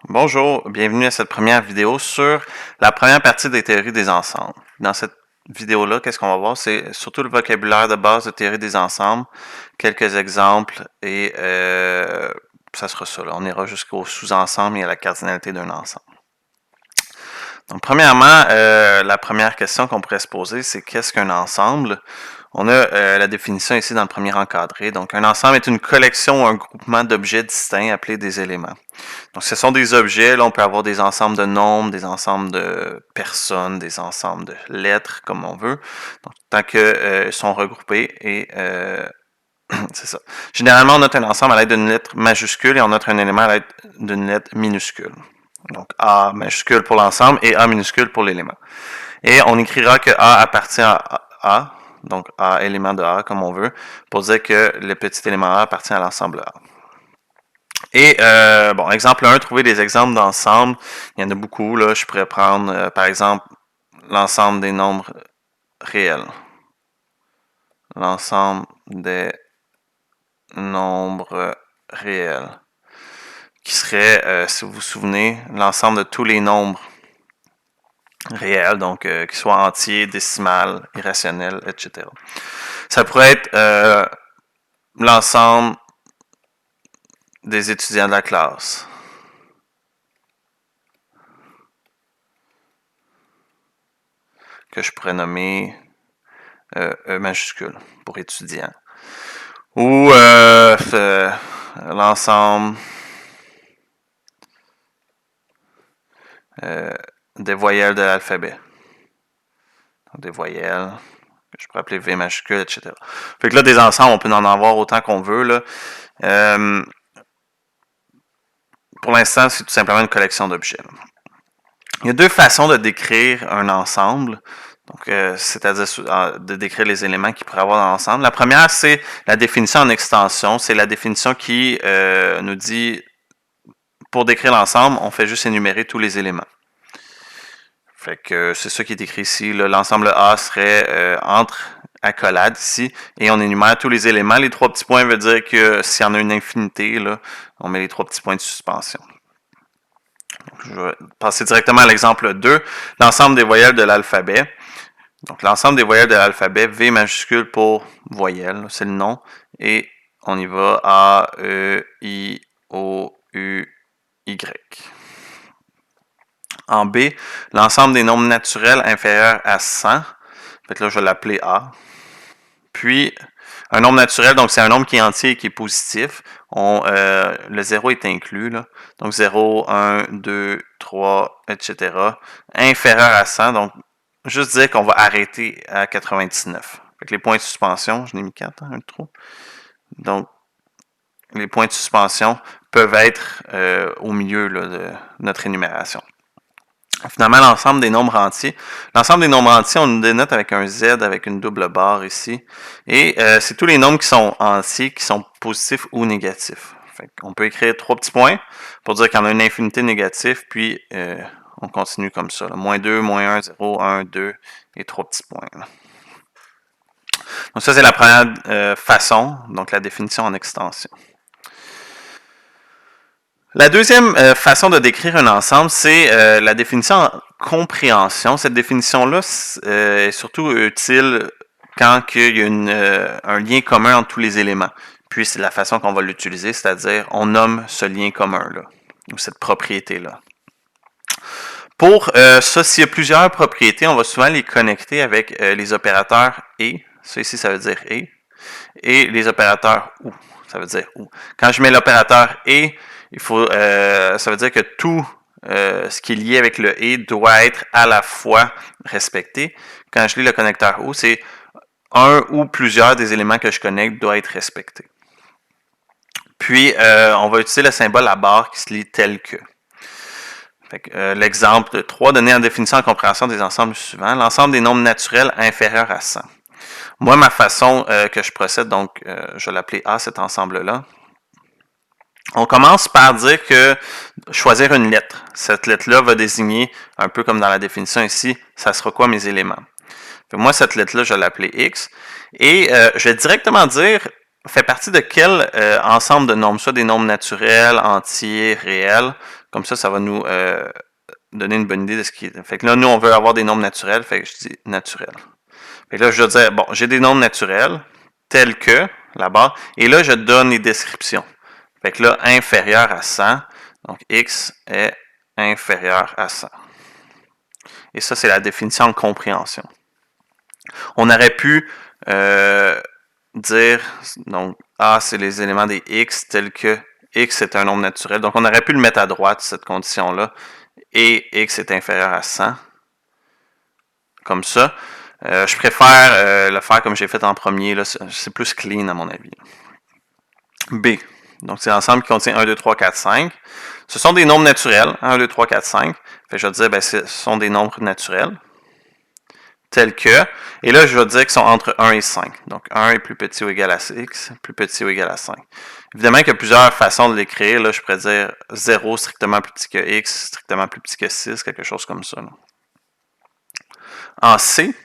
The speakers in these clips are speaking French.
Bonjour, bienvenue à cette première vidéo sur la première partie des théories des ensembles. Dans cette vidéo-là, qu'est-ce qu'on va voir? C'est surtout le vocabulaire de base de théorie des ensembles, quelques exemples et ça sera ça. Là. On ira jusqu'au sous-ensemble et à la cardinalité d'un ensemble. Donc, premièrement, la première question qu'on pourrait se poser, c'est qu'est-ce qu'un ensemble? On a la définition ici dans le premier encadré. Donc, un ensemble est une collection ou un groupement d'objets distincts appelés des éléments. Donc, ce sont des objets. Là, on peut avoir des ensembles de nombres, des ensembles de personnes, des ensembles de lettres, comme on veut. Donc, tant qu'ils sont regroupés et c'est ça. Généralement, on note un ensemble à l'aide d'une lettre majuscule et on note un élément à l'aide d'une lettre minuscule. Donc, A majuscule pour l'ensemble et A minuscule pour l'élément. Et on écrira que A appartient à A, donc A élément de A comme on veut, pour dire que le petit élément A appartient à l'ensemble A. Et, bon, exemple 1, trouver des exemples d'ensemble. Il y en a beaucoup, là. Je pourrais prendre, par exemple, l'ensemble des nombres réels. L'ensemble des nombres réels. Qui serait, si vous vous souvenez, l'ensemble de tous les nombres réels, donc qu'ils soient entiers, décimales, irrationnels, etc. Ça pourrait être l'ensemble des étudiants de la classe. Que je pourrais nommer E majuscule pour étudiant. Ou l'ensemble des voyelles de l'alphabet. Des voyelles que je pourrais appeler V majuscule, etc. Fait que là, des ensembles, on peut en avoir autant qu'on veut. Là. Pour l'instant, c'est tout simplement une collection d'objets. Il y a deux façons de décrire un ensemble. Donc, c'est-à-dire de décrire les éléments qu'il pourrait avoir dans l'ensemble. La première, c'est la définition en extension. C'est la définition qui nous dit, pour décrire l'ensemble, on fait juste énumérer tous les éléments. Fait que c'est ça qui est écrit ici. L'ensemble A serait entre accolades ici, et on énumère tous les éléments. Les trois petits points veut dire que s'il y en a une infinité, là, on met les trois petits points de suspension. Donc, je vais passer directement à l'exemple 2, l'ensemble des voyelles de l'alphabet. Donc, l'ensemble des voyelles de l'alphabet, V majuscule pour voyelle, c'est le nom, et on y va A, E, I, O, U, Y. En B, l'ensemble des nombres naturels inférieurs à 100, fait que là, je vais l'appeler A. Puis, un nombre naturel, donc c'est un nombre qui est entier et qui est positif. Le 0 est inclus, là. Donc 0, 1, 2, 3, etc. Inférieur à 100, donc juste dire qu'on va arrêter à 99. Fait que les points de suspension, je n'ai mis 4, un trou. Donc, les points de suspension peuvent être au milieu là, de notre énumération. Finalement, l'ensemble des nombres entiers. L'ensemble des nombres entiers, on le dénote avec un Z, avec une double barre ici. Et c'est tous les nombres qui sont entiers, qui sont positifs ou négatifs. Fait on peut écrire trois petits points pour dire qu'il y en a une infinité négative, puis on continue comme ça. Là. Moins 2, moins 1, 0, 1, 2, et trois petits points. Là. Donc ça, c'est la première façon, donc la définition en extension. La deuxième façon de décrire un ensemble, c'est la définition en compréhension. Cette définition-là est surtout utile quand il y a un lien commun entre tous les éléments. Puis c'est la façon qu'on va l'utiliser, c'est-à-dire on nomme ce lien commun-là, ou cette propriété-là. Pour ça, s'il y a plusieurs propriétés, on va souvent les connecter avec les opérateurs et, ça ici ça veut dire et les opérateurs ou, ça veut dire ou. Quand je mets l'opérateur et, ça veut dire que tout ce qui est lié avec le et doit être à la fois respecté. Quand je lis le connecteur ou, c'est un ou plusieurs des éléments que je connecte doivent être respectés. Puis, on va utiliser le symbole à barre qui se lit tel que. L'exemple 3, donné en définition en compréhension des ensembles suivants, l'ensemble des nombres naturels inférieurs à 100. Moi, ma façon que je procède, donc, je vais l'appeler A, cet ensemble-là. On commence par dire que choisir une lettre. Cette lettre-là va désigner, un peu comme dans la définition ici, ça sera quoi mes éléments. Moi, cette lettre-là, je vais l'appeler X. Et je vais directement dire fait partie de quel ensemble de nombres? Soit des nombres naturels, entiers, réels. Comme ça va nous donner une bonne idée de ce qui est. Fait que là, nous, on veut avoir des nombres naturels. Fait que je dis naturel. Fait que là, je vais dire, bon, j'ai des nombres naturels, tels que, là-bas, et là, je donne les descriptions. Fait que là, inférieur à 100, donc x est inférieur à 100. Et ça, c'est la définition de compréhension. On aurait pu dire, donc, A, c'est les éléments des x, tels que x est un nombre naturel. Donc, on aurait pu le mettre à droite, cette condition-là, et x est inférieur à 100, comme ça. Je préfère le faire comme j'ai fait en premier, c'est plus clean à mon avis. B, donc c'est l'ensemble qui contient 1, 2, 3, 4, 5. Ce sont des nombres naturels, 1, 2, 3, 4, 5. Fait que je vais dire, ben, ce sont des nombres naturels, tels que, et là je vais dire qu'ils sont entre 1 et 5. Donc 1 est plus petit ou égal à x, plus petit ou égal à 5. Évidemment qu'il y a plusieurs façons de l'écrire. Là, je pourrais dire 0 strictement plus petit que x, strictement plus petit que 6, quelque chose comme ça. Là. En C,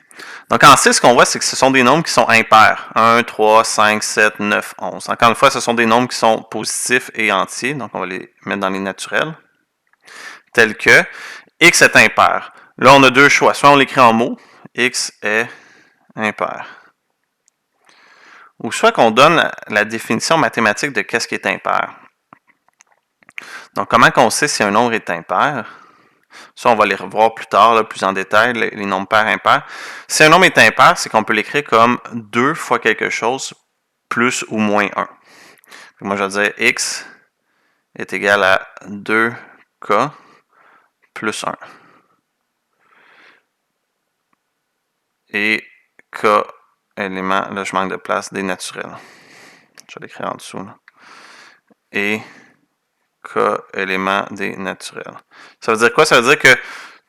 donc en C, ce qu'on voit, c'est que ce sont des nombres qui sont impairs. 1, 3, 5, 7, 9, 11. Encore une fois, ce sont des nombres qui sont positifs et entiers, donc on va les mettre dans les naturels. Tels que x est impair. Là, on a deux choix. Soit on l'écrit en mots, x est impair. Ou soit qu'on donne la définition mathématique de qu'est-ce qui est impair. Donc, comment qu'on sait si un nombre est impair? Ça, on va les revoir plus tard, là, plus en détail, les nombres pairs impairs. Si un nombre est impair, c'est qu'on peut l'écrire comme 2 fois quelque chose plus ou moins 1. Donc, moi, je vais dire x est égal à 2k plus 1. Et k élément, là je manque de place, des naturels. Je vais l'écrire en dessous. Là. Et k élément des naturels. Ça veut dire quoi? Ça veut dire que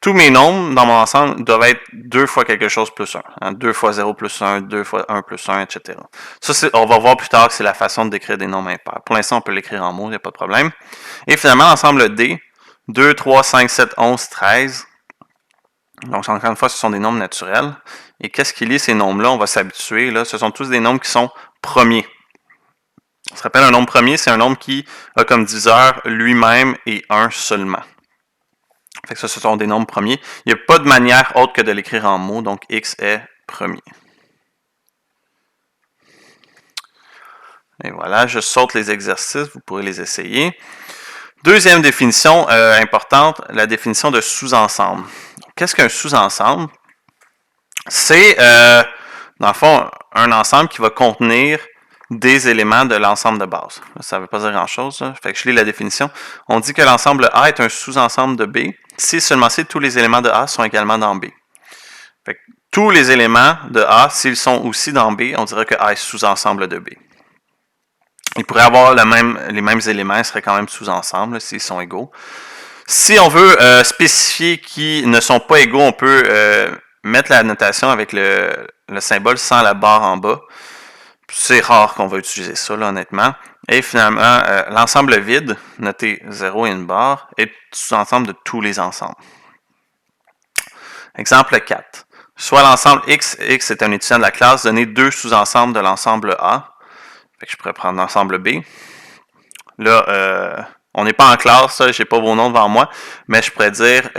tous mes nombres dans mon ensemble doivent être 2 fois quelque chose plus 1. Hein? 2 fois 0 plus 1, 2 fois 1 plus 1, etc. Ça, on va voir plus tard que c'est la façon de décrire des nombres impairs. Pour l'instant, on peut l'écrire en mots, il n'y a pas de problème. Et finalement, l'ensemble D, 2, 3, 5, 7, 11, 13. Donc, encore une fois, ce sont des nombres naturels. Et qu'est-ce qui lie ces nombres-là? On va s'habituer. Là, ce sont tous des nombres qui sont premiers. On se rappelle, un nombre premier, c'est un nombre qui a comme diviseur lui-même et 1 seulement. Fait que ça, ce sont des nombres premiers. Il n'y a pas de manière autre que de l'écrire en mots, donc x est premier. Et voilà, je saute les exercices, vous pourrez les essayer. Deuxième définition importante, la définition de sous-ensemble. Qu'est-ce qu'un sous-ensemble? C'est, dans le fond, un ensemble qui va contenir des éléments de l'ensemble de base. Ça ne veut pas dire grand-chose. Fait que je lis la définition. On dit que l'ensemble A est un sous-ensemble de B si seulement si tous les éléments de A sont également dans B. Fait que tous les éléments de A, s'ils sont aussi dans B, on dirait que A est sous-ensemble de B. Ils pourraient avoir les mêmes éléments, ils seraient quand même sous-ensemble s'ils sont égaux. Si on veut spécifier qu'ils ne sont pas égaux, on peut mettre la notation avec le symbole sans la barre en bas. C'est rare qu'on va utiliser ça, là, honnêtement. Et finalement, l'ensemble vide, noté 0 et une barre, est sous-ensemble de tous les ensembles. Exemple 4. Soit l'ensemble X est un étudiant de la classe, donner deux sous-ensembles de l'ensemble A. Fait que je pourrais prendre l'ensemble B. Là, on n'est pas en classe, je n'ai pas vos noms devant moi, mais je pourrais dire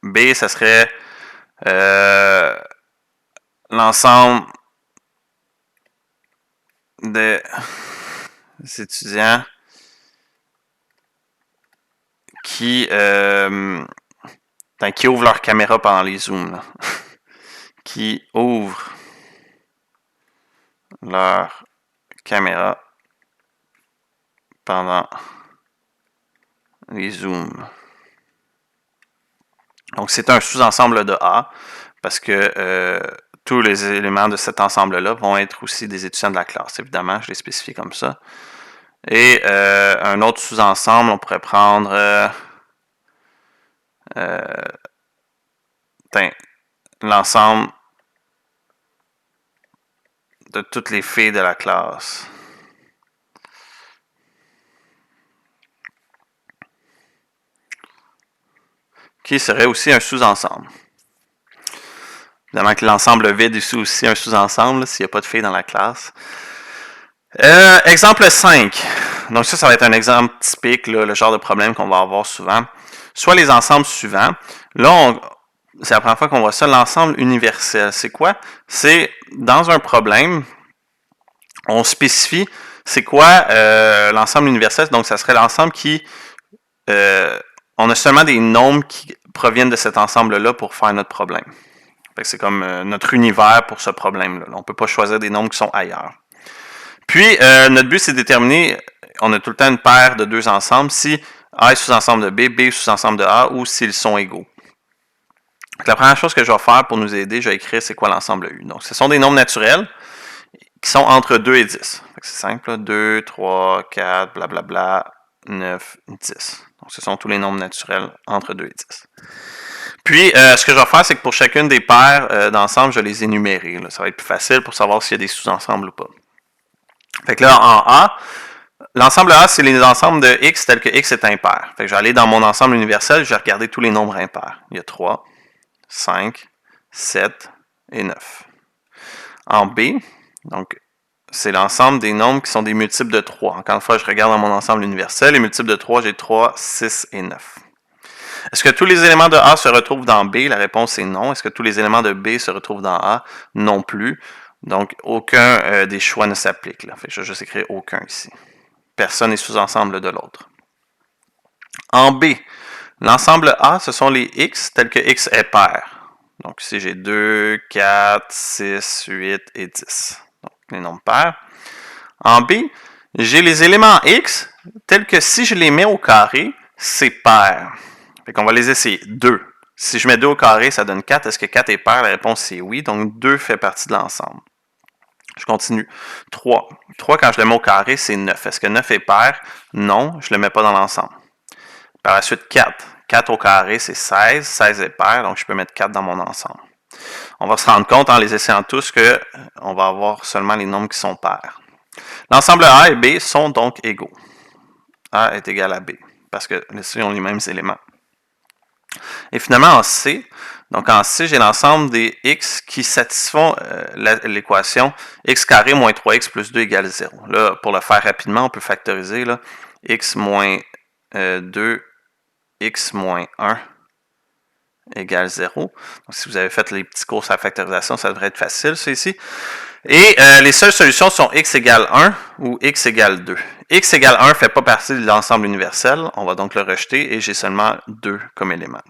B, ça serait l'ensemble des étudiants qui ouvrent leur caméra pendant les zooms. Là. Qui ouvrent leur caméra pendant les zooms. Donc, c'est un sous-ensemble de A parce que tous les éléments de cet ensemble-là vont être aussi des étudiants de la classe. Évidemment, je l'ai spécifié comme ça. Et un autre sous-ensemble, on pourrait prendre l'ensemble de toutes les filles de la classe. Qui serait aussi un sous-ensemble. Évidemment que l'ensemble vide est aussi un sous-ensemble s'il n'y a pas de filles dans la classe. Exemple 5. Donc ça va être un exemple typique, là, le genre de problème qu'on va avoir souvent. Soit les ensembles suivants. Là, c'est la première fois qu'on voit ça, l'ensemble universel. C'est quoi? C'est dans un problème, on spécifie c'est quoi l'ensemble universel. Donc ça serait l'ensemble qui... on a seulement des nombres qui proviennent de cet ensemble-là pour faire notre problème. C'est comme notre univers pour ce problème-là. On ne peut pas choisir des nombres qui sont ailleurs. Puis, notre but, c'est de déterminer, on a tout le temps une paire de deux ensembles, si A est sous-ensemble de B, B est sous-ensemble de A, ou s'ils sont égaux. Donc, la première chose que je vais faire pour nous aider, je vais écrire c'est quoi l'ensemble U. Donc, ce sont des nombres naturels qui sont entre 2 et 10. C'est simple, là. 2, 3, 4, blablabla, 9, 10. Donc, ce sont tous les nombres naturels entre 2 et 10. Puis, ce que je vais faire, c'est que pour chacune des paires d'ensemble, je vais les énumérer. Là. Ça va être plus facile pour savoir s'il y a des sous-ensembles ou pas. Fait que là, en A, l'ensemble A, c'est les ensembles de X tels que X est impair. Fait que je vais aller dans mon ensemble universel, je vais regarder tous les nombres impairs. Il y a 3, 5, 7 et 9. En B, donc, c'est l'ensemble des nombres qui sont des multiples de 3. Encore une fois, je regarde dans mon ensemble universel. Les multiples de 3, j'ai 3, 6 et 9. Est-ce que tous les éléments de A se retrouvent dans B? La réponse est non. Est-ce que tous les éléments de B se retrouvent dans A? Non plus. Donc, aucun des choix ne s'applique. Là. Fait que je vais juste écrire aucun ici. Personne n'est sous-ensemble de l'autre. En B, l'ensemble A, ce sont les X tels que X est pair. Donc, ici, j'ai 2, 4, 6, 8 et 10. Donc, les nombres pairs. En B, j'ai les éléments X tels que si je les mets au carré, c'est pair. Fait qu'on va les essayer. 2. Si je mets 2 au carré, ça donne 4. Est-ce que 4 est pair? La réponse c'est oui. Donc 2 fait partie de l'ensemble. Je continue. 3. 3, quand je le mets au carré, c'est 9. Est-ce que 9 est pair? Non, je ne le mets pas dans l'ensemble. Par la suite, 4. 4 au carré, c'est 16. 16 est pair, donc je peux mettre 4 dans mon ensemble. On va se rendre compte en les essayant tous qu'on va avoir seulement les nombres qui sont pairs. L'ensemble A et B sont donc égaux. A est égal à B, parce que ici, on a les mêmes éléments. Et finalement, en C, donc en C, j'ai l'ensemble des x qui satisfont l'équation x carré moins 3x plus 2 égale 0. Là, pour le faire rapidement, on peut factoriser là, x moins 2, x moins 1 égale 0. Donc, si vous avez fait les petits cours sur la factorisation, ça devrait être facile, ça ici. Et les seules solutions sont x égale 1 ou x égale 2. X égale 1 ne fait pas partie de l'ensemble universel. On va donc le rejeter et j'ai seulement 2 comme élément.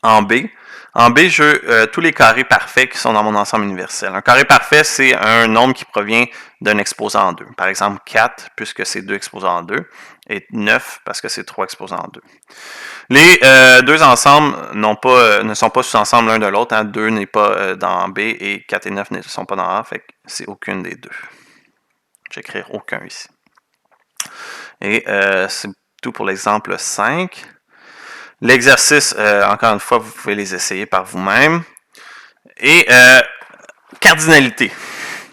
En B, je veux tous les carrés parfaits qui sont dans mon ensemble universel. Un carré parfait, c'est un nombre qui provient d'un exposant en 2. Par exemple, 4, puisque c'est 2 exposants en 2, et 9, parce que c'est 3 exposants en 2. Les deux ensembles ne sont pas sous-ensembles l'un de l'autre. Hein. 2 n'est pas dans B et 4 et 9 ne sont pas dans A, fait que c'est aucune des deux. Je vais écrire aucun ici. Et c'est tout pour l'exemple 5. L'exercice, encore une fois, vous pouvez les essayer par vous-même. Et cardinalité.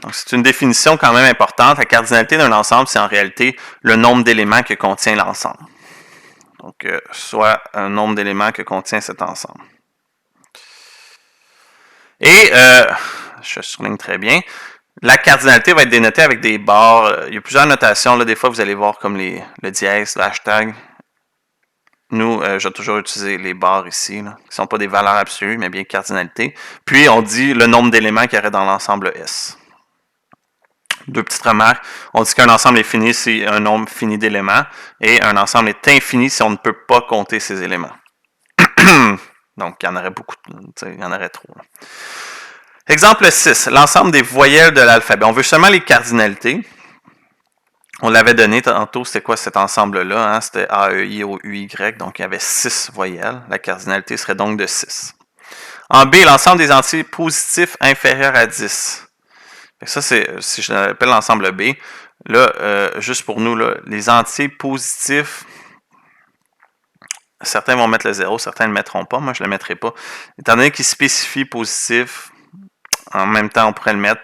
Donc, c'est une définition quand même importante. La cardinalité d'un ensemble, c'est en réalité le nombre d'éléments que contient l'ensemble. Donc, soit un nombre d'éléments que contient cet ensemble. Et, je souligne très bien, la cardinalité va être dénotée avec des barres. Il y a plusieurs notations. Là, des fois, vous allez voir comme le dièse, le hashtag. Nous, j'ai toujours utilisé les barres ici, là, qui ne sont pas des valeurs absolues, mais bien cardinalité. Puis, on dit le nombre d'éléments qu'il y aurait dans l'ensemble S. Deux petites remarques. On dit qu'un ensemble est fini si un nombre fini d'éléments, et un ensemble est infini si on ne peut pas compter ces éléments. Donc, il y en aurait beaucoup, il y en aurait trop. Exemple 6, l'ensemble des voyelles de l'alphabet. On veut seulement les cardinalités. On l'avait donné tantôt, c'était quoi cet ensemble-là? Hein? C'était A, E, I, O, U, Y, donc il y avait 6 voyelles. La cardinalité serait donc de 6. En B, l'ensemble des entiers positifs inférieurs à 10. Ça, c'est, si je l'appelle l'ensemble B, là, juste pour nous, là, les entiers positifs, certains vont mettre le 0, certains ne le mettront pas, moi je ne le mettrai pas. Étant donné qu'il spécifie positif, en même temps on pourrait le mettre.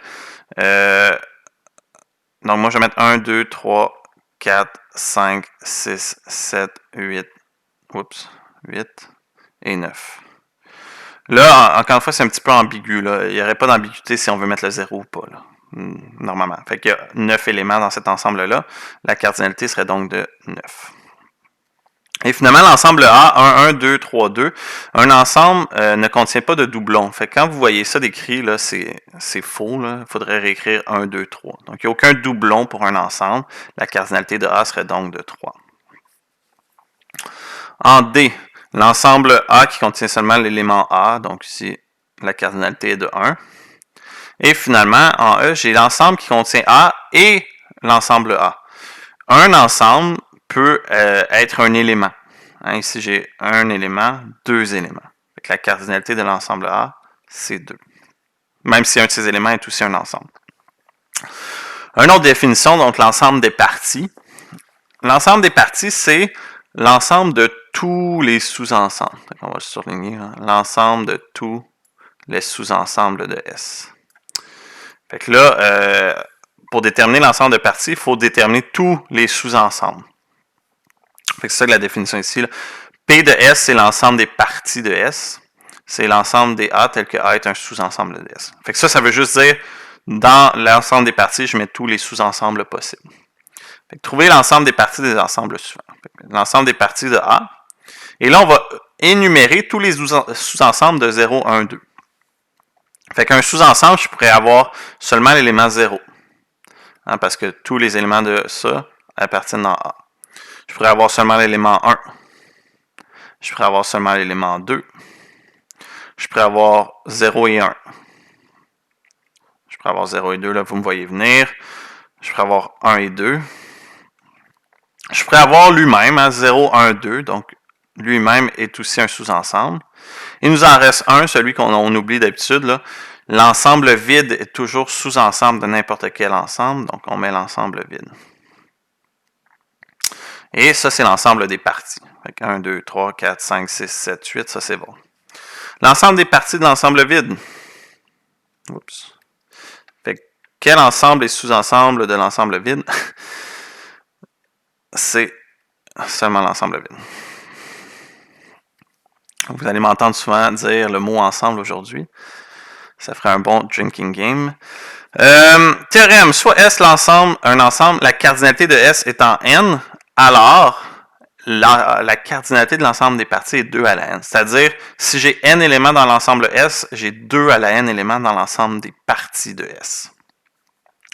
Donc moi je vais mettre 1, 2, 3, 4, 5, 6, 7, 8, 8 et 9. Là, encore une fois, c'est un petit peu ambigu. Là. Il n'y aurait pas d'ambiguïté si on veut mettre le 0 ou pas. Là. normalement. Fait qu'il y a 9 éléments dans cet ensemble-là. La cardinalité serait donc de 9. Et finalement, l'ensemble A, 1, 1, 2, 3, 2, un ensemble ne contient pas de doublons. Fait que quand vous voyez ça décrit, là, c'est faux. Il faudrait réécrire 1, 2, 3. Donc, il n'y a aucun doublon pour un ensemble. La cardinalité de A serait donc de 3. En D, l'ensemble A qui contient seulement l'élément A, donc ici, la cardinalité est de 1. Et finalement, en E, j'ai l'ensemble qui contient A et l'ensemble A. Un ensemble peut être un élément. Hein, ici, j'ai un élément, deux éléments. Donc, la cardinalité de l'ensemble A, c'est 2. Même si un de ces éléments est aussi un ensemble. Une autre définition, donc l'ensemble des parties. L'ensemble des parties, c'est l'ensemble de tous les sous-ensembles. On va le surligner. Hein, l'ensemble de tous les sous-ensembles de S. Fait que là, pour déterminer l'ensemble de parties, il faut déterminer tous les sous-ensembles. C'est ça que la définition ici. Là. P de S, c'est l'ensemble des parties de S. C'est l'ensemble des A tel que A est un sous-ensemble de S. Fait que ça veut juste dire, dans l'ensemble des parties, je mets tous les sous-ensembles possibles. Fait que trouver l'ensemble des parties des ensembles suivants. L'ensemble des parties de A. Et là, on va énumérer tous les sous-ensembles de 0, 1, 2. Fait qu'un sous-ensemble, je pourrais avoir seulement l'élément 0. Hein, parce que tous les éléments de ça appartiennent dans A. Je pourrais avoir seulement l'élément 1. Je pourrais avoir seulement l'élément 2. Je pourrais avoir 0 et 1. Je pourrais avoir 0 et 2, là, vous me voyez venir. Je pourrais avoir 1 et 2. Je pourrais avoir lui-même, hein, 0, 1, 2. Donc, lui-même est aussi un sous-ensemble. Il nous en reste un, celui qu'on oublie d'habitude, là. L'ensemble vide est toujours sous-ensemble de n'importe quel ensemble. Donc, on met l'ensemble vide. Et ça, c'est l'ensemble des parties. Fait 1, 2, 3, 4, 5, 6, 7, 8, ça c'est bon. L'ensemble des parties de l'ensemble vide. Oups. Fait quel ensemble est sous-ensemble de l'ensemble vide? C'est seulement l'ensemble vide. Vous allez m'entendre souvent dire le mot ensemble aujourd'hui. Ça ferait un bon drinking game. Théorème, soit S l'ensemble, un ensemble, la cardinalité de S est en N, alors la cardinalité de l'ensemble des parties est 2 à la N. C'est-à-dire, si j'ai N éléments dans l'ensemble S, j'ai 2 à la N éléments dans l'ensemble des parties de S.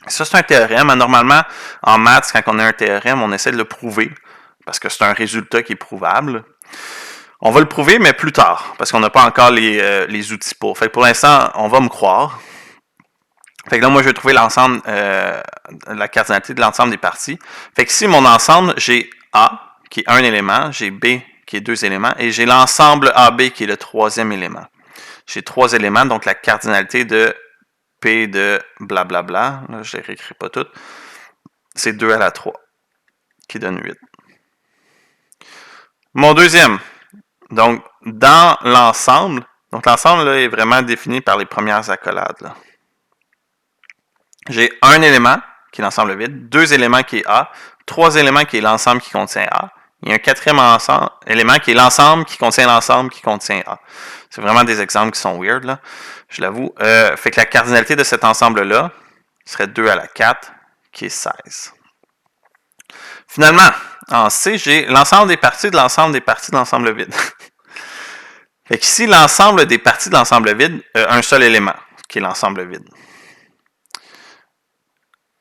Ça, c'est un théorème. Normalement, en maths, quand on a un théorème, on essaie de le prouver, parce que c'est un résultat qui est prouvable. On va le prouver, mais plus tard, parce qu'on n'a pas encore les outils pour. Fait que pour l'instant, on va me croire. Fait que là, moi, je vais trouver l'ensemble, la cardinalité de l'ensemble des parties. Fait que si mon ensemble, j'ai A, qui est un élément, j'ai B, qui est 2 éléments, et j'ai l'ensemble AB, qui est le 3e élément. J'ai 3 éléments, donc la cardinalité de P de blablabla, là, je ne les réécris pas toutes, c'est 2 à la 3, qui donne 8. Mon deuxième, donc dans l'ensemble, donc l'ensemble là, est vraiment défini par les premières accolades. Là. J'ai un élément, qui est l'ensemble vide, 2 éléments qui est A, 3 éléments qui est l'ensemble qui contient A, et un 4e élément qui est l'ensemble qui contient l'ensemble qui contient A. C'est vraiment des exemples qui sont weird, là, je l'avoue. Fait que la cardinalité de cet ensemble-là serait 2 à la 4, qui est 16. Finalement, en C, j'ai l'ensemble des parties de l'ensemble des parties de l'ensemble vide. Fait qu'ici, l'ensemble des parties de l'ensemble vide a un seul élément, qui est l'ensemble vide.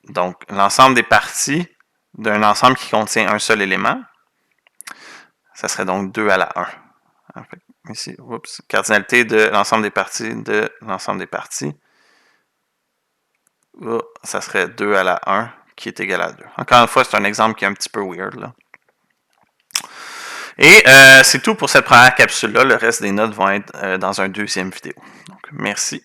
Donc, l'ensemble des parties d'un ensemble qui contient un seul élément, ça serait donc 2 à la 1. Ici, oups, cardinalité de l'ensemble des parties de l'ensemble des parties. Oh, ça serait 2 à la 1 qui est égal à 2. Encore une fois, c'est un exemple qui est un petit peu weird. Là. Et c'est tout pour cette première capsule-là. Le reste des notes vont être dans un deuxième vidéo. Donc, merci.